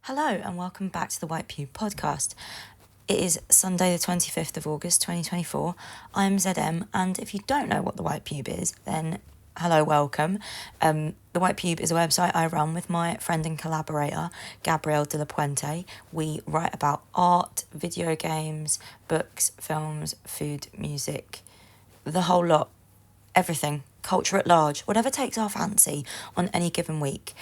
Hello and welcome back to the White Pew podcast. It is Sunday the 25th of August 2024. I'm ZM, and if you don't know what the White Pew is, then hello, welcome. The White Pew is a website I run with my friend and collaborator, Gabrielle de la Puente. We write about art, video games, books, films, food, music, the whole lot, everything, culture at large, whatever takes our fancy on any given week.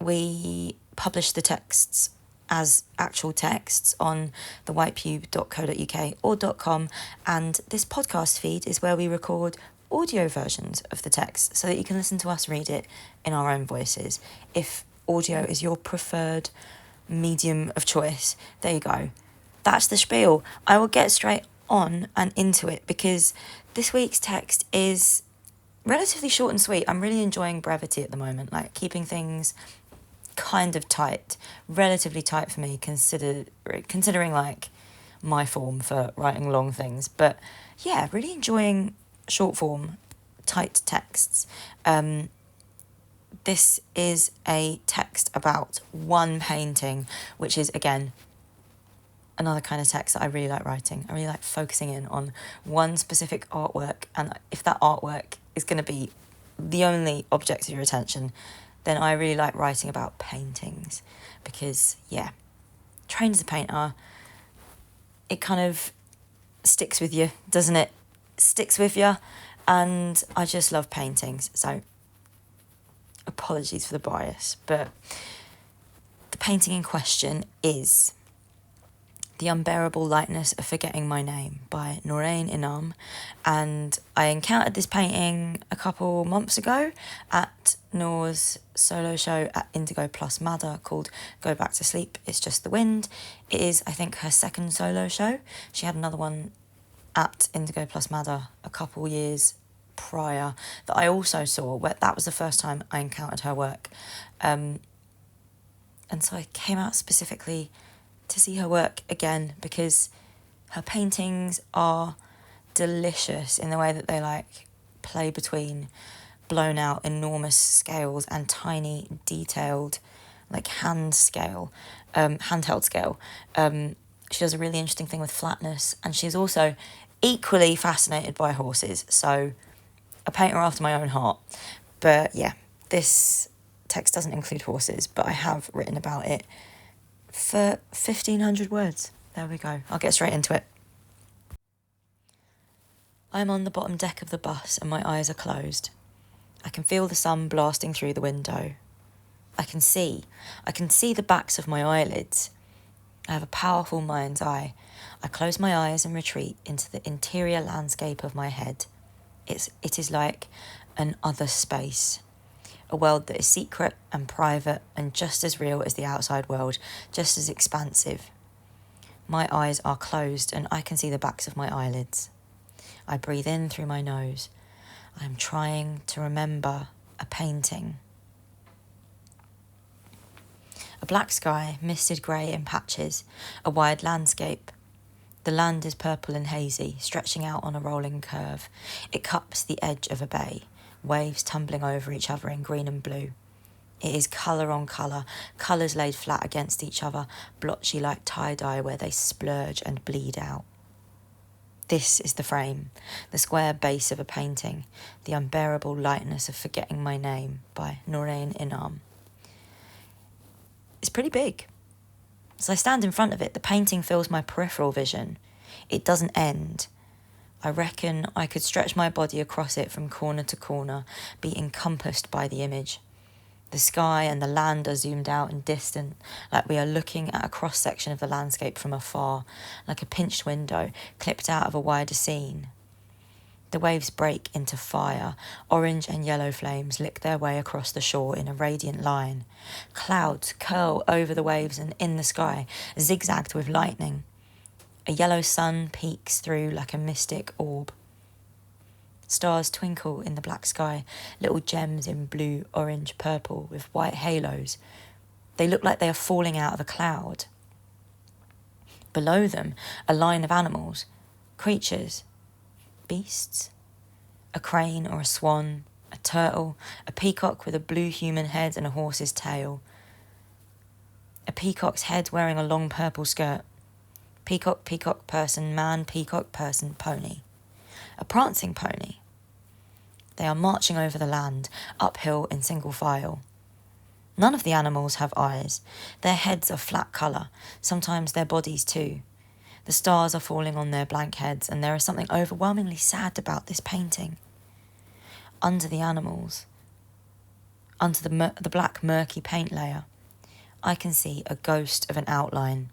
We publish the texts as actual texts on thewhitepew.co.uk or .com, and this podcast feed is where we record audio versions of the text so that you can listen to us read it in our own voices. If audio is your preferred medium of choice, there you go. That's the spiel. I will get straight on and into it because this week's text is relatively short and sweet. I'm really enjoying brevity at the moment, like keeping things kind of tight, relatively tight for me, considering like my form for writing long things. But yeah, really enjoying short form, tight texts. This is a text about one painting, which is, again, another kind of text that I really like writing. I really like focusing in on one specific artwork, and if that artwork is going to be the only object of your attention, then I really like writing about paintings because, yeah, trained as a painter, it kind of sticks with you, doesn't it? Sticks with you, and I just love paintings, so apologies for the bias, but the painting in question is The Unbearable Lightness of Forgetting My Name by Noorain Inam, and I encountered this painting a couple months ago at Noor's solo show at Indigo Madder called Go Back to Sleep, It's Just the Wind. It is, I think, her second solo show. She had another one at Indigo Madder a couple years prior that I also saw, where that was the first time I encountered her work. And so I came out specifically to see her work again because her paintings are delicious in the way that they like play between blown out enormous scales and tiny detailed like handheld scale. She does a really interesting thing with flatness, and she's also equally fascinated by horses, so a painter after my own heart. But yeah, this text doesn't include horses, but I have written about it for 1,500 words. There we go. I'll get straight into it. I'm on the bottom deck of the bus and my eyes are closed. I can feel the sun blasting through the window. I can see the backs of my eyelids. I have a powerful mind's eye. I close my eyes and retreat into the interior landscape of my head. It is like an other space. A world that is secret and private and just as real as the outside world, just as expansive. My eyes are closed and I can see the backs of my eyelids. I breathe in through my nose. I am trying to remember a painting. A black sky, misted grey in patches, a wide landscape. The land is purple and hazy, stretching out on a rolling curve. It cups the edge of a bay. Waves tumbling over each other in green and blue. It is colour on colour, colours laid flat against each other, blotchy like tie-dye where they splurge and bleed out. This is the frame, the square base of a painting, The Unbearable Lightness of Forgetting My Name by Noorain Inam. It's pretty big. As I stand in front of it, the painting fills my peripheral vision. It doesn't end. I reckon I could stretch my body across it from corner to corner, be encompassed by the image. The sky and the land are zoomed out and distant, like we are looking at a cross-section of the landscape from afar, like a pinched window clipped out of a wider scene. The waves break into fire. Orange and yellow flames lick their way across the shore in a radiant line. Clouds curl over the waves and in the sky, zigzagged with lightning. A yellow sun peeks through like a mystic orb. Stars twinkle in the black sky, little gems in blue, orange, purple with white halos. They look like they are falling out of a cloud. Below them, a line of animals, creatures, beasts, a crane or a swan, a turtle, a peacock with a blue human head and a horse's tail. peacock's head wearing a long purple skirt. Peacock, peacock person, man, peacock person, pony. A prancing pony. They are marching over the land, uphill in single file. None of the animals have eyes. Their heads are flat colour, sometimes their bodies too. The stars are falling on their blank heads, and there is something overwhelmingly sad about this painting. Under the animals, under the black murky paint layer, I can see a ghost of an outline.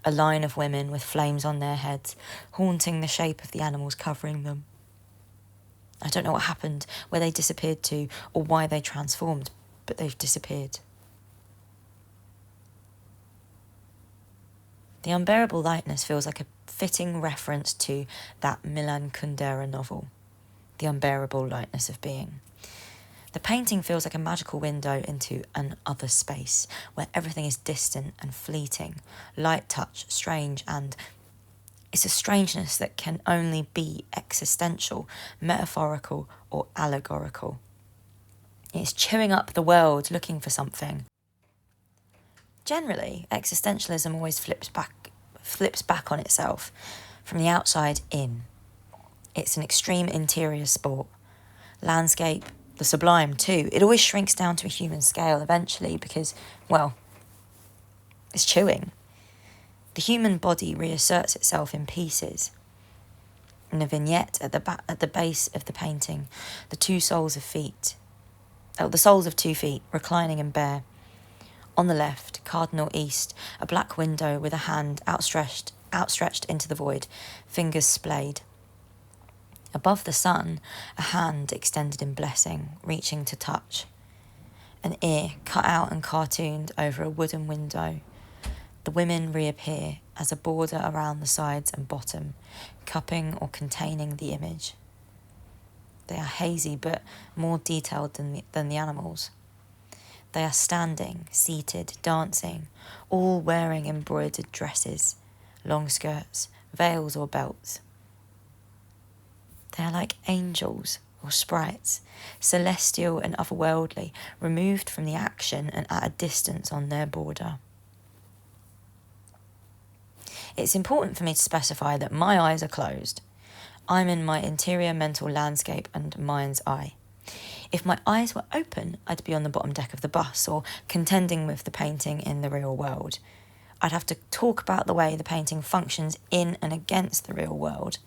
A line of women with flames on their heads, haunting the shape of the animals covering them. I don't know what happened, where they disappeared to, or why they transformed, but they've disappeared. The Unbearable Lightness feels like a fitting reference to that Milan Kundera novel, The Unbearable Lightness of Being. The painting feels like a magical window into an other space, where everything is distant and fleeting, light touch, strange, and it's a strangeness that can only be existential, metaphorical, or allegorical. It's chewing up the world, looking for something. Generally, existentialism always flips back on itself, from the outside in. It's an extreme interior sport. Landscape, the sublime too, it always shrinks down to a human scale eventually because, well, it's chewing. The human body reasserts itself in pieces. In a vignette at the base of the painting, the soles of 2 feet, reclining and bare. On the left, cardinal east, a black window with a hand outstretched into the void, fingers splayed. Above the sun, a hand extended in blessing, reaching to touch. An ear cut out and cartooned over a wooden window. The women reappear as a border around the sides and bottom, cupping or containing the image. They are hazy but more detailed than the animals. They are standing, seated, dancing, all wearing embroidered dresses, long skirts, veils or belts. They are like angels or sprites, celestial and otherworldly, removed from the action and at a distance on their border. It's important for me to specify that my eyes are closed. I'm in my interior mental landscape and mind's eye. If my eyes were open, I'd be on the bottom deck of the bus or contending with the painting in the real world. I'd have to talk about the way the painting functions in and against the real world.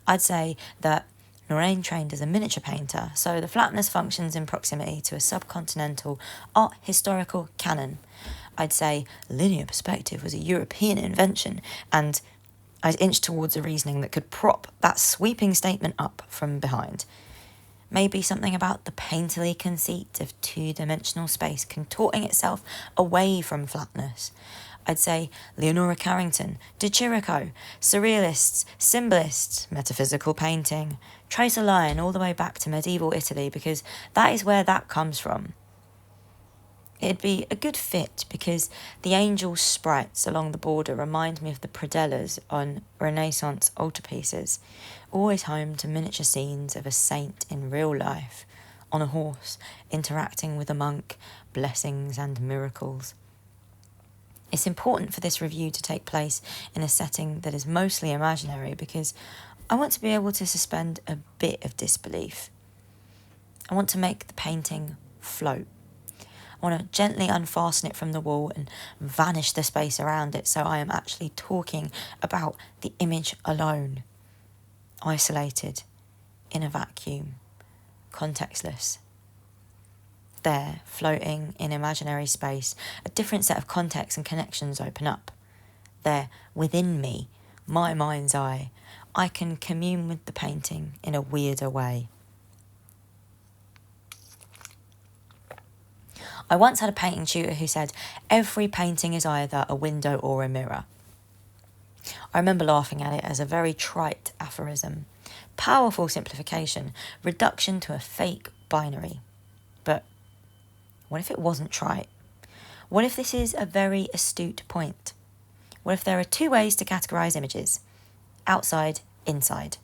I'd say that Noorain trained as a miniature painter, so the flatness functions in proximity to a subcontinental art historical canon. I'd say linear perspective was a European invention, and I'd inch towards a reasoning that could prop that sweeping statement up from behind. Maybe something about the painterly conceit of two-dimensional space contorting itself away from flatness. I'd say Leonora Carrington, De Chirico, surrealists, symbolists, metaphysical painting. Trace a line all the way back to medieval Italy because that is where that comes from. It'd be a good fit because the angel sprites along the border remind me of the predellas on Renaissance altarpieces, always home to miniature scenes of a saint in real life, on a horse, interacting with a monk, blessings and miracles. It's important for this review to take place in a setting that is mostly imaginary because I want to be able to suspend a bit of disbelief. I want to make the painting float. I want to gently unfasten it from the wall and vanish the space around it so I am actually talking about the image alone, isolated, in a vacuum, contextless. There, floating in imaginary space, a different set of contexts and connections open up. There, within me, my mind's eye, I can commune with the painting in a weirder way. I once had a painting tutor who said, every painting is either a window or a mirror. I remember laughing at it as a very trite aphorism. Powerful simplification, reduction to a fake binary. But what if it wasn't trite? What if this is a very astute point? What if there are 2 ways to categorise images? Outside, inside.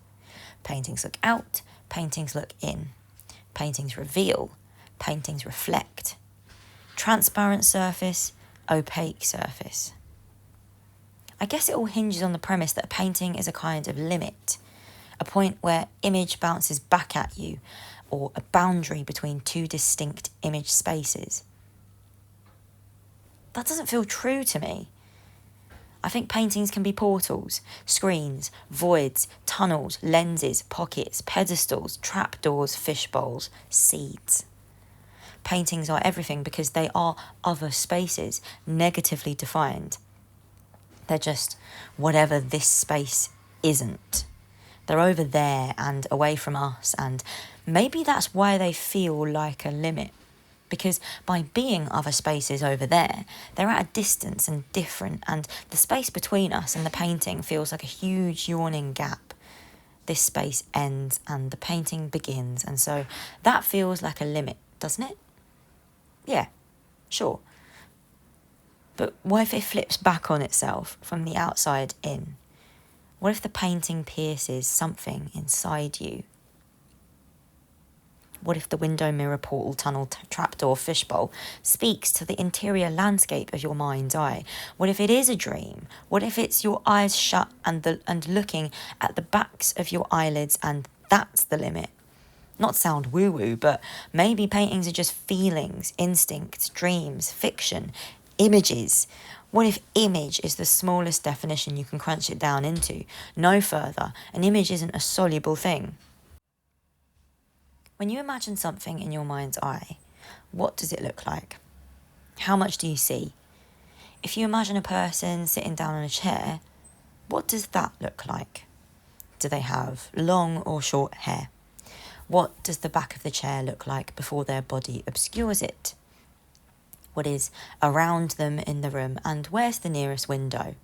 Paintings look out, paintings look in. Paintings reveal, paintings reflect. Transparent surface, opaque surface. I guess it all hinges on the premise that a painting is a kind of limit, a point where image bounces back at you, or a boundary between two distinct image spaces. That doesn't feel true to me. I think paintings can be portals, screens, voids, tunnels, lenses, pockets, pedestals, trapdoors, fishbowls, seeds. Paintings are everything because they are other spaces, negatively defined. They're just whatever this space isn't. They're over there and away from us, and maybe that's why they feel like a limit. Because by being other spaces over there, they're at a distance and different, and the space between us and the painting feels like a huge yawning gap. This space ends and the painting begins, and so that feels like a limit, doesn't it? Yeah, sure. But what if it flips back on itself from the outside in? What if the painting pierces something inside you? What if the window, mirror, portal, tunnel, trapdoor, fishbowl speaks to the interior landscape of your mind's eye? What if it is a dream? What if it's your eyes shut and looking at the backs of your eyelids, and that's the limit? Not sound woo-woo, but maybe paintings are just feelings, instincts, dreams, fiction, images. What if image is the smallest definition you can crunch it down into? No further. An image isn't a soluble thing. When you imagine something in your mind's eye, what does it look like? How much do you see? If you imagine a person sitting down in a chair, what does that look like? Do they have long or short hair? What does the back of the chair look like before their body obscures it? What is around them in the room, and where's the nearest window?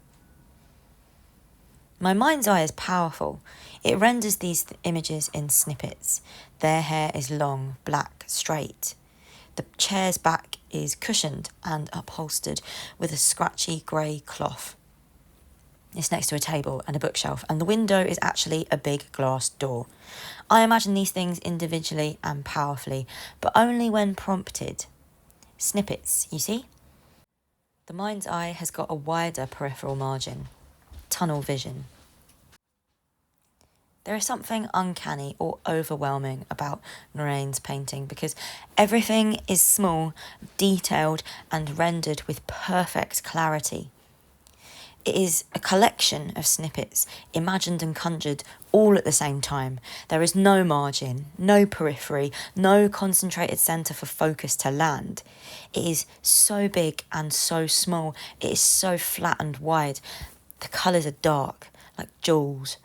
My mind's eye is powerful. It renders these images in snippets. Their hair is long, black, straight. The chair's back is cushioned and upholstered with a scratchy grey cloth. It's next to a table and a bookshelf, and the window is actually a big glass door. I imagine these things individually and powerfully, but only when prompted. Snippets, you see? The mind's eye has got a wider peripheral margin. Tunnel vision. There is something uncanny or overwhelming about Noorain's painting because everything is small, detailed, and rendered with perfect clarity. It is a collection of snippets, imagined and conjured, all at the same time. There is no margin, no periphery, no concentrated centre for focus to land. It is so big and so small. It is so flat and wide. The colours are dark, like jewels.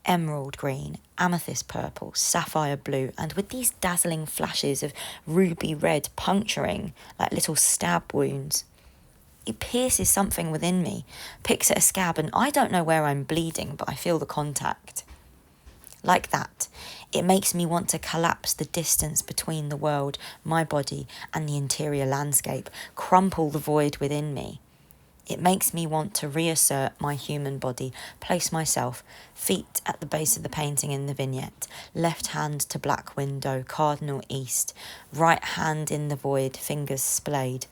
Emerald green, amethyst purple, sapphire blue, and with these dazzling flashes of ruby red puncturing like little stab wounds. It pierces something within me, picks at a scab, and I don't know where I'm bleeding, but I feel the contact. Like that, it makes me want to collapse the distance between the world, my body, and the interior landscape, crumple the void within me. It makes me want to reassert my human body, place myself, feet at the base of the painting in the vignette, left hand to black window, cardinal east, right hand in the void, fingers splayed.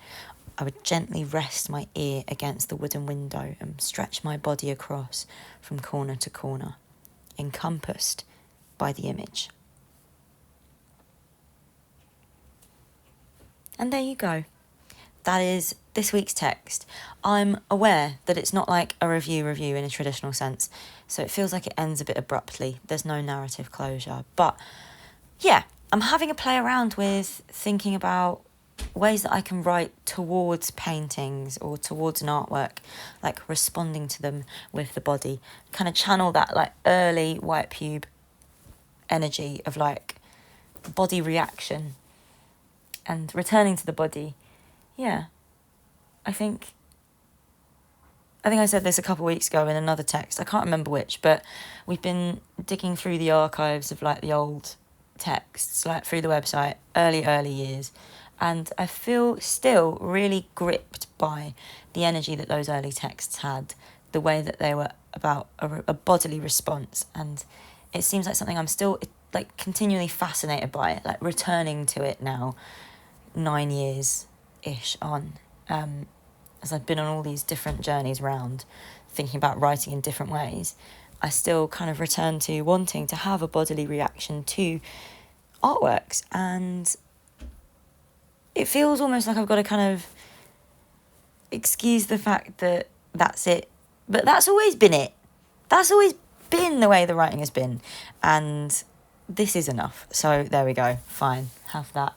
I would gently rest my ear against the wooden window and stretch my body across from corner to corner, encompassed by the image. And there you go. That is this week's text. I'm aware that it's not like a review in a traditional sense, so it feels like it ends a bit abruptly. There's no narrative closure. But yeah, I'm having a play around with thinking about ways that I can write towards paintings or towards an artwork, like responding to them with the body. Kind of channel that like early white pube energy of like body reaction and returning to the body. Yeah, I think I said this a couple of weeks ago in another text. I can't remember which, but we've been digging through the archives of like the old texts, like through the website, early years. And I feel still really gripped by the energy that those early texts had, the way that they were about a bodily response. And it seems like something I'm still like continually fascinated by it, like returning to it now, 9 years-ish on. as I've been on all these different journeys around thinking about writing in different ways, I still kind of return to wanting to have a bodily reaction to artworks, and it feels almost like I've got to kind of excuse the fact that that's it. But that's always been it. That's always been the way the writing has been. And this is enough. So there we go. Fine. Have that.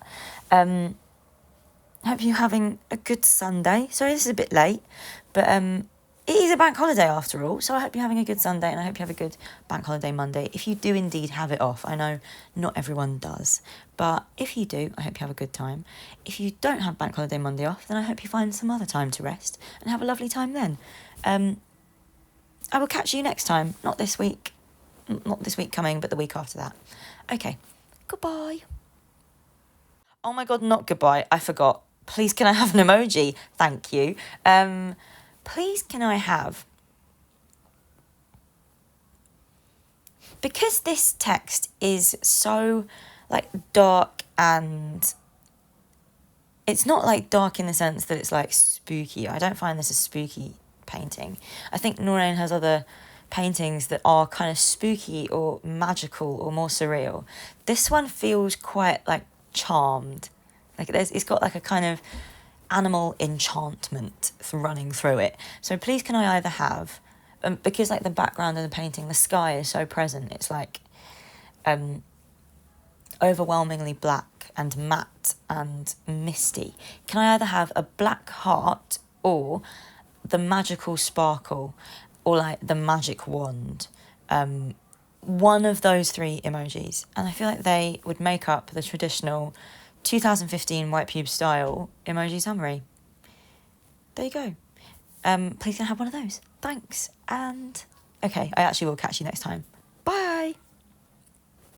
Hope you're having a good Sunday. Sorry, this is a bit late. But it is a bank holiday after all. So I hope you're having a good Sunday, and I hope you have a good bank holiday Monday. If you do indeed have it off, I know not everyone does. But if you do, I hope you have a good time. If you don't have bank holiday Monday off, then I hope you find some other time to rest and have a lovely time then. I will catch you next time. Not this week coming, but the week after that. Okay, goodbye. Oh my God, not goodbye. I forgot. Please, can I have an emoji? Thank you. Please, can I have... Because this text is so, like, dark, and it's not, like, dark in the sense that it's, like, spooky. I don't find this a spooky painting. I think Noorain has other paintings that are kind of spooky or magical or more surreal. This one feels quite, like, charmed. Like, it's got, like, a kind of animal enchantment running through it. So please, can I either have... because, like, the background of the painting, the sky is so present. It's, like, overwhelmingly black and matte and misty. Can I either have a black heart or the magical sparkle or, like, the magic wand? One of those three emojis. And I feel like they would make up the traditional 2015 white pube style emoji summary. There you go. Please can I have one of those? Thanks. And okay, I actually will catch you next time.